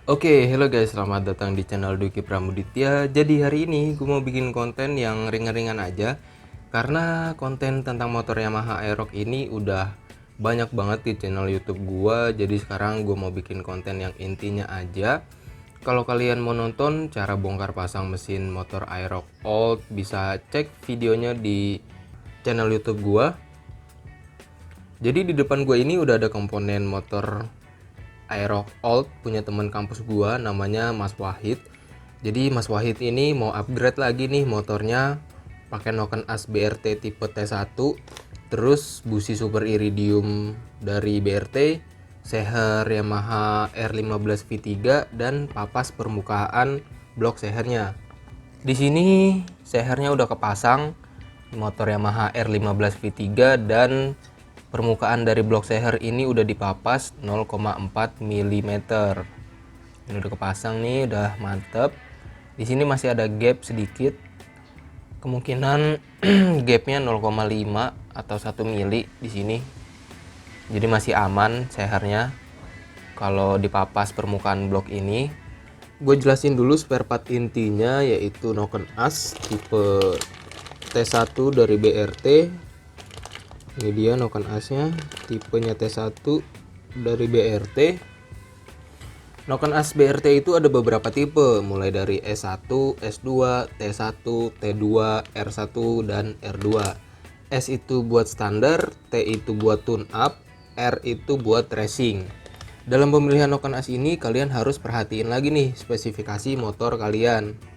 Oke, hello guys, selamat datang di channel Duki Pramuditya. Jadi hari ini gue mau bikin konten yang ringan-ringan aja. Karena konten tentang motor Yamaha Aerox ini udah banyak banget di channel YouTube gue. Jadi sekarang gue mau bikin konten yang intinya aja. Kalau kalian mau nonton cara bongkar pasang mesin motor Aerox Old, bisa cek videonya di channel YouTube gue. Jadi di depan gue ini udah ada komponen motor Aerox Old punya teman kampus gua namanya Mas Wahid. Jadi Mas Wahid ini mau upgrade lagi nih motornya pakai noken as BRT tipe T1, terus busi super iridium dari BRT, seher Yamaha R15 V3 dan papas permukaan blok sehernya. Di sini sehernya udah kepasang motor Yamaha R15 V3 dan permukaan dari blok seher ini udah dipapas 0,4 mm. Ini udah kepasang nih, udah mantep. Di sini masih ada gap sedikit. Kemungkinan gapnya 0,5 atau 1 mili di sini. Jadi masih aman sehernya kalau dipapas permukaan blok ini. Gue jelasin dulu spare part intinya, yaitu noken as tipe T1 dari BRT. Ini dia noken asnya, tipenya T1 dari BRT. Noken as BRT itu ada beberapa tipe, mulai dari S1, S2, T1, T2, R1, dan R2. S itu buat standar, T itu buat tune up, R itu buat racing. Dalam pemilihan noken as ini kalian harus perhatiin lagi nih spesifikasi motor kalian.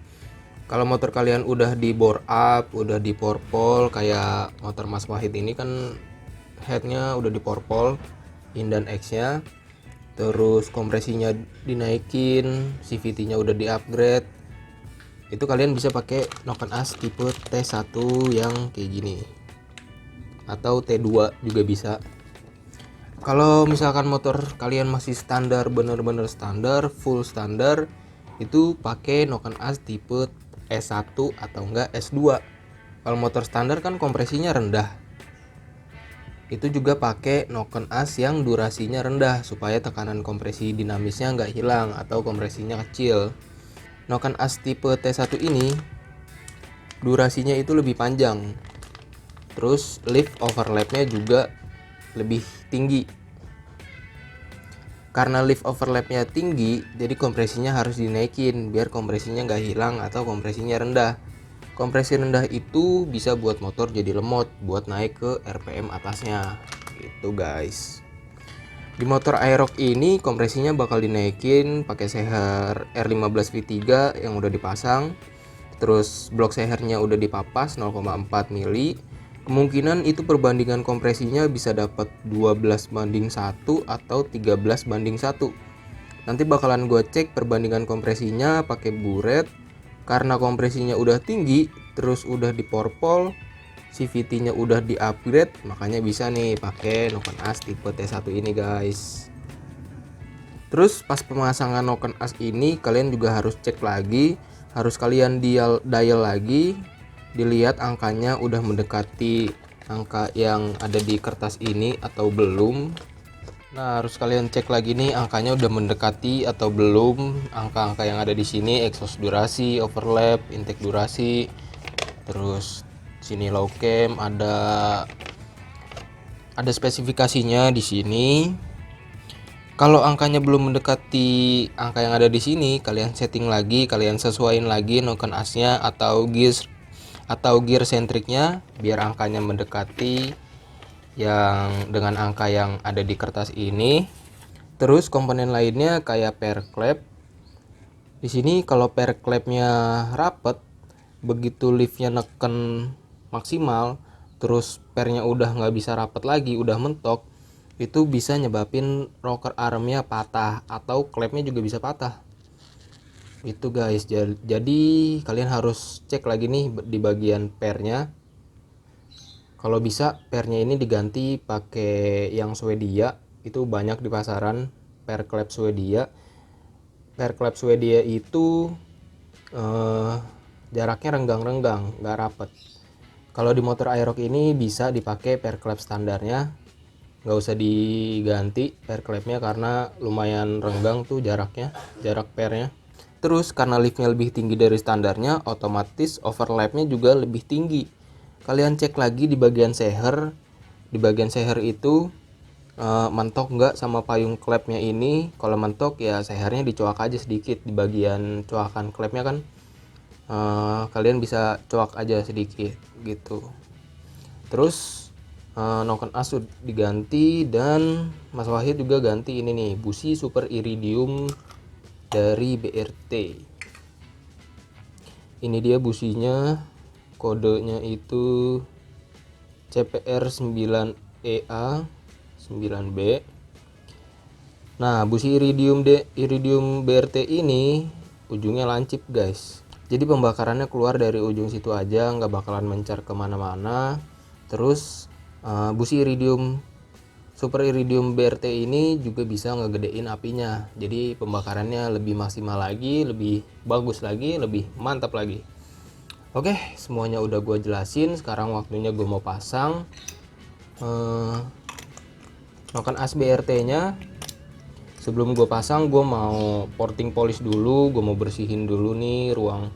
Kalau motor kalian udah di bore up, udah di porpol kayak motor Mas Wahid ini kan headnya udah di porpol, in dan X nya, terus kompresinya dinaikin, CVT nya udah di upgrade, itu kalian bisa pakai noken as tipe T1 yang kayak gini, atau T2 juga bisa. Kalau misalkan motor kalian masih standar, bener-bener standar, full standar, itu pakai noken as tipe S1 atau enggak S2. Kalau motor standar kan kompresinya rendah, itu juga pakai noken as yang durasinya rendah supaya tekanan kompresi dinamisnya nggak hilang atau kompresinya kecil. Noken as tipe T1 ini durasinya itu lebih panjang, terus lift overlapnya juga lebih tinggi. Karena lift overlapnya tinggi, jadi kompresinya harus dinaikin biar kompresinya nggak hilang atau kompresinya rendah. Kompresi rendah itu bisa buat motor jadi lemot buat naik ke RPM atasnya gitu guys. Di motor Aerox ini kompresinya bakal dinaikin pakai seher R15 V3 yang udah dipasang. Terus blok sehernya udah dipapas 0,4 mili. Kemungkinan itu perbandingan kompresinya bisa dapat 12:1 atau 13:1. Nanti bakalan gue cek perbandingan kompresinya pakai buret. Karena kompresinya udah tinggi, terus udah di porpol, CVT-nya udah di upgrade, makanya bisa nih pakai noken as tipe T1 ini guys. Terus pas pemasangan noken as ini kalian juga harus cek lagi, harus kalian dial lagi, dilihat angkanya udah mendekati angka yang ada di kertas ini atau belum. Nah, harus kalian cek lagi nih angkanya udah mendekati atau belum angka-angka yang ada di sini, exhaust durasi, overlap, intake durasi. Terus sini low cam ada spesifikasinya di sini. Kalau angkanya belum mendekati angka yang ada di sini, kalian setting lagi, kalian sesuaiin lagi noken asnya atau gear sentriknya biar angkanya mendekati yang dengan angka yang ada di kertas ini. Terus komponen lainnya kayak pair clap. Di sini kalau pair clapnya rapet, begitu liftnya neken maksimal, terus pairnya udah nggak bisa rapet lagi, udah mentok, itu bisa nyebabin rocker armnya patah atau clapnya juga bisa patah. Itu guys, jadi kalian harus cek lagi nih di bagian pairnya. Kalau bisa pairnya ini diganti pakai yang Swedia, itu banyak di pasaran pair clap Swedia. Pair clap Swedia itu jaraknya renggang-renggang, nggak rapet. Kalau di motor Aerox ini bisa dipakai pair clap standarnya. nggak usah diganti pair klepnya karena lumayan renggang tuh jaraknya, jarak pairnya. Terus karena liftnya lebih tinggi dari standarnya, otomatis overlapnya juga lebih tinggi. Kalian cek lagi di bagian seher. Di bagian seher itu mentok nggak sama payung klepnya ini. Kalau mentok ya sehernya dicoak aja sedikit di bagian coakan klepnya kan. Kalian bisa coak aja sedikit gitu. Terus noken as diganti dan Mas Wahid juga ganti ini nih, busi super iridium dari BRT. Ini dia businya, kodenya itu CPR 9EA 9B. Nah, busi iridium BRT ini ujungnya lancip guys. Jadi pembakarannya keluar dari ujung situ aja, nggak bakalan mencar kemana-mana. Terus busi super iridium BRT ini juga bisa ngegedein apinya. Jadi pembakarannya lebih maksimal lagi, lebih bagus lagi, lebih mantap lagi. Oke, semuanya udah gue jelasin. Sekarang waktunya gue mau pasang noken as BRT-nya. Sebelum gue pasang, gue mau porting polish dulu. Gue mau bersihin dulu nih ruang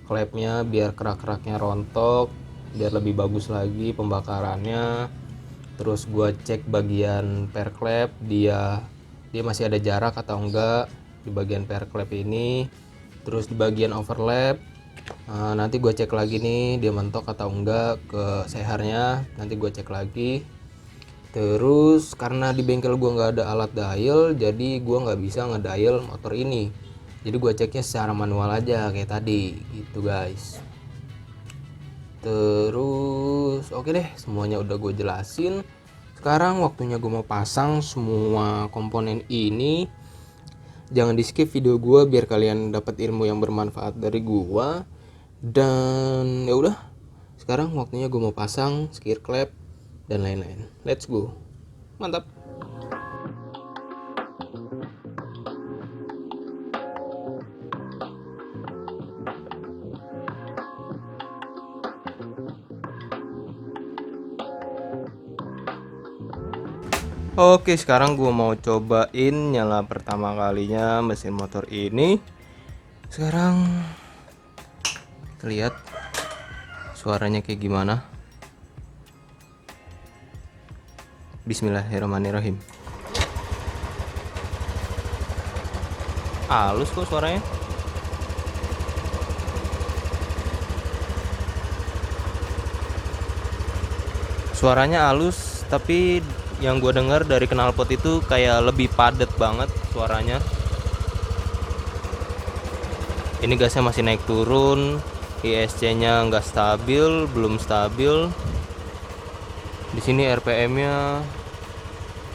klepnya biar kerak-keraknya rontok, biar lebih bagus lagi pembakarannya. Terus gue cek bagian pair klep, dia masih ada jarak atau enggak di bagian pair klep ini. Terus di bagian overlap nanti gue cek lagi nih dia mentok atau enggak ke sehernya, nanti gue cek lagi. Terus karena di bengkel gue nggak ada alat dial, jadi gue nggak bisa ngedial motor ini. Jadi gue ceknya secara manual aja kayak tadi gitu guys. Terus oke deh, semuanya udah gue jelasin. Sekarang waktunya gue mau pasang semua komponen ini. Jangan di skip video gue biar kalian dapat ilmu yang bermanfaat dari gue. Dan ya udah, sekarang waktunya gue mau pasang skir klep dan lain-lain. Let's go, mantap. Oke, sekarang gue mau cobain nyala pertama kalinya mesin motor ini. Sekarang lihat suaranya kayak gimana. Bismillahirrahmanirrahim. Halus kok suaranya. Suaranya halus, tapi yang gue dengar dari knalpot itu kayak lebih padat banget suaranya. Ini gasnya masih naik turun, ISC-nya nggak stabil, belum stabil. Di sini RPM-nya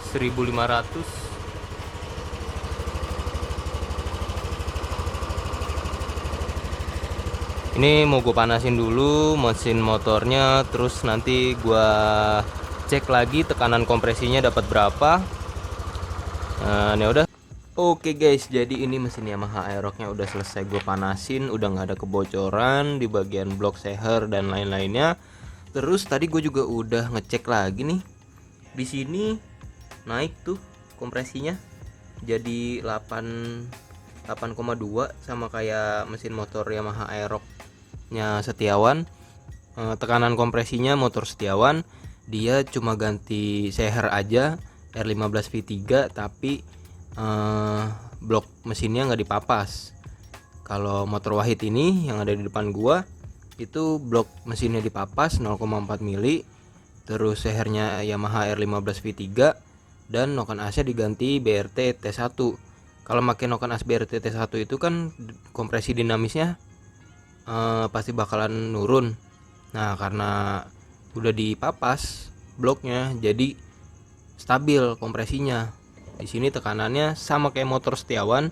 1500. Ini mau gue panasin dulu mesin motornya, terus nanti gue cek lagi tekanan kompresinya dapat berapa. Nah, ini udah. Oke guys, jadi ini mesin Yamaha Aerox-nya udah selesai gue panasin, udah nggak ada kebocoran di bagian blok seher dan lain-lainnya. Terus tadi gue juga udah ngecek lagi nih, di sini naik tuh kompresinya jadi 8,2 sama kayak mesin motor Yamaha Aerox-nya Setiawan. Tekanan kompresinya motor Setiawan, dia cuma ganti seher aja R15 V3, tapi blok mesinnya nggak dipapas. Kalau motor Wahid ini yang ada di depan gua itu blok mesinnya dipapas 0,4 mili, terus sehernya Yamaha R15 V3 dan noken asnya diganti BRT T1. Kalau pakai noken as BRT T1 itu kan kompresi dinamisnya pasti bakalan nurun. Nah, karena udah dipapas bloknya jadi stabil kompresinya. Di sini tekanannya sama kayak motor Setiawan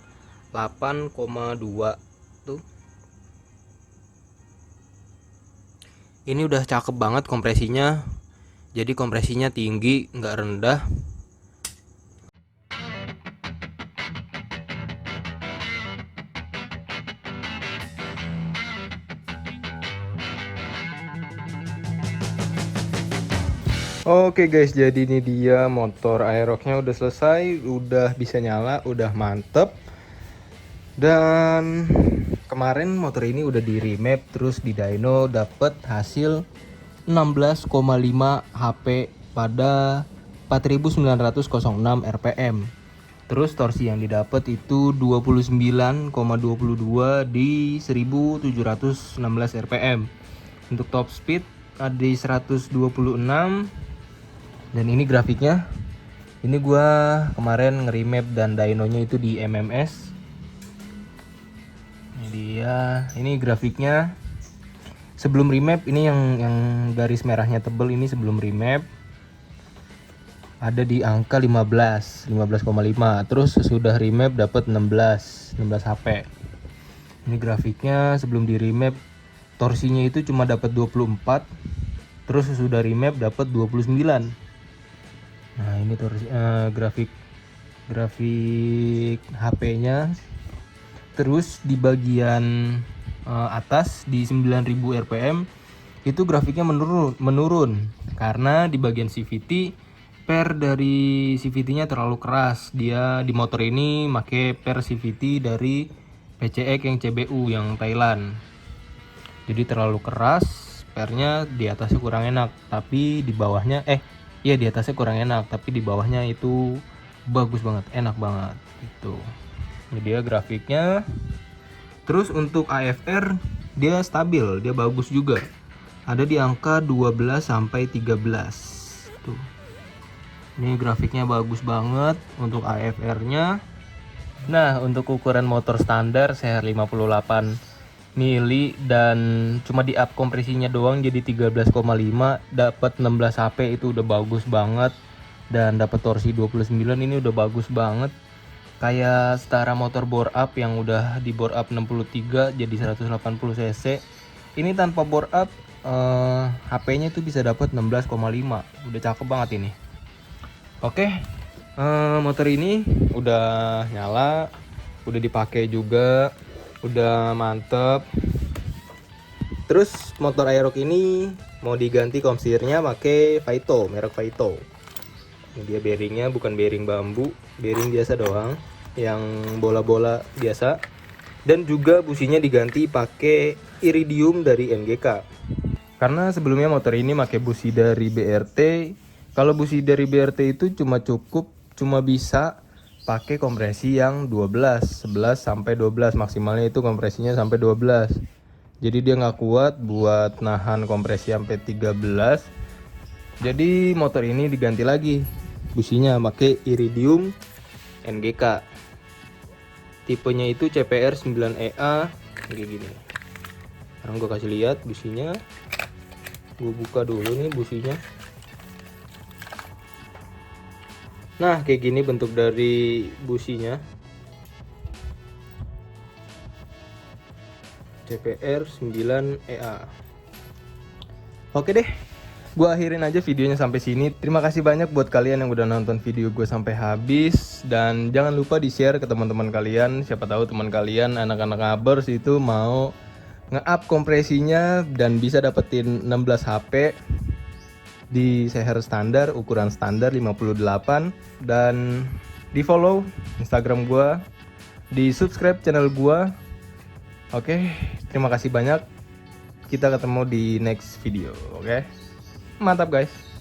8,2 tuh. Ini udah cakep banget kompresinya. Jadi kompresinya tinggi, nggak rendah. Oke guys, jadi ini dia motor Aerox-nya udah selesai, udah bisa nyala, udah mantep. Dan kemarin motor ini udah di remap terus di dyno, dapet hasil 16,5 HP pada 4906 rpm. Terus torsi yang didapat itu 29,22 di 1716 rpm. Untuk top speed ada di 126. Dan ini grafiknya. Ini gua kemarin nge-remap dan dynonya itu di MMS. Ini dia. Ini grafiknya. Sebelum remap ini yang garis merahnya tebel ini sebelum remap. Ada di angka 15,5. Terus sesudah remap dapat 16 HP. Ini grafiknya sebelum di remap torsinya itu cuma dapat 24. Terus sesudah remap dapat 29. Nah, ini torsi grafik HP-nya. Terus di bagian atas di 9000 rpm itu grafiknya menurun karena di bagian CVT per dari CVT-nya terlalu keras. Dia di motor ini pakai per CVT dari PCX yang CBU yang Thailand. Jadi terlalu keras, pernya di atasnya kurang enak, tapi di bawahnya iya di atasnya kurang enak, tapi di bawahnya itu bagus banget, enak banget gitu. Ini dia grafiknya. Terus untuk AFR dia stabil, dia bagus juga. Ada di angka 12 sampai 13. Tuh. Ini grafiknya bagus banget untuk AFR-nya. Nah, untuk ukuran motor standar CR 58 mili dan cuma di up kompresinya doang jadi 13,5, dapat 16 HP itu udah bagus banget. Dan dapat torsi 29 ini udah bagus banget. Kayak setara motor bore up yang udah di bore up 63 jadi 180 cc. Ini tanpa bore up HP-nya itu bisa dapat 16,5. Udah cakep banget ini. Oke, motor ini udah nyala, udah dipakai juga, udah mantep. Terus motor Aerox ini mau diganti komsirnya pakai Faito, merek Faito. Ini dia bearingnya, bukan bearing bambu, bearing biasa doang, yang bola-bola biasa. Dan juga businya diganti pakai iridium dari NGK. Karena sebelumnya motor ini pakai busi dari BRT. Kalau busi dari BRT itu cuma bisa pakai kompresi yang 11 sampai 12, maksimalnya itu kompresinya sampai 12. Jadi dia nggak kuat buat nahan kompresi sampai 13. Jadi motor ini diganti lagi businya pakai iridium NGK. Tipenya itu CPR 9EA kayak gini. Sekarang gue kasih lihat businya. Gue buka dulu nih businya. Nah, kayak gini bentuk dari businya. CPR 9EA. Oke deh, gue akhirin aja videonya sampai sini. Terima kasih banyak buat kalian yang udah nonton video gue sampai habis. Dan jangan lupa di-share ke teman-teman kalian. Siapa tahu teman kalian, anak-anak ngabers itu mau nge-up kompresinya dan bisa dapetin 16 HP di CR standar, ukuran standar 58. Dan di follow Instagram gua, di subscribe channel gua. Oke, terima kasih banyak. Kita ketemu di next video. Oke, mantap guys.